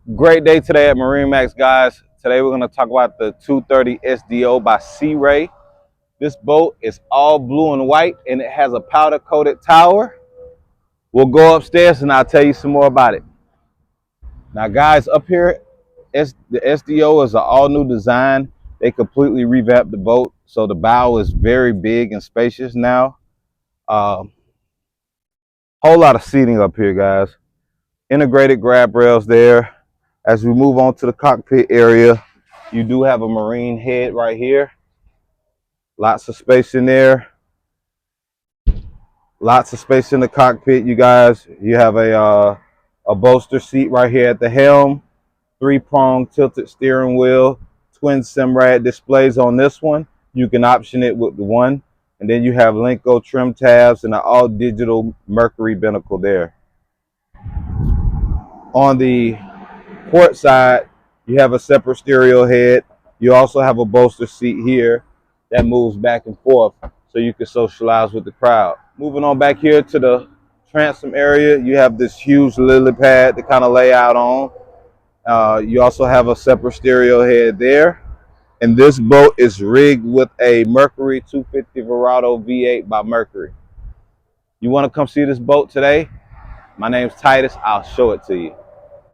Great day today at MarineMax, guys. Today we're going to talk about the 230 SDO by Sea Ray. This boat is all blue and white and it has a powder coated tower. We'll go upstairs and I'll tell you some more about it. Now guys, up here, the SDO is an all new design. They completely revamped the boat. So the bow is very big and spacious now. Whole lot of seating up here, guys. Integrated grab rails there. As we move on to the cockpit area, you do have a marine head right here. Lots of space in there. Lots of space in the cockpit, you guys. You have a bolster seat right here at the helm. 3-prong tilted steering wheel. Twin Simrad displays on this one. You can option it with the one. And then you have Lenco trim tabs and an all digital Mercury binnacle there. On the port side, you have a separate stereo head. You also have a bolster seat here that moves back and forth so you can socialize with the crowd. Moving on back here to the transom area, you have this huge lily pad to kind of lay out on. You also have a separate stereo head there. And this boat is rigged with a Mercury 250 Verado V8 by Mercury. You want to come see this boat today? My name's Titus. I'll show it to you.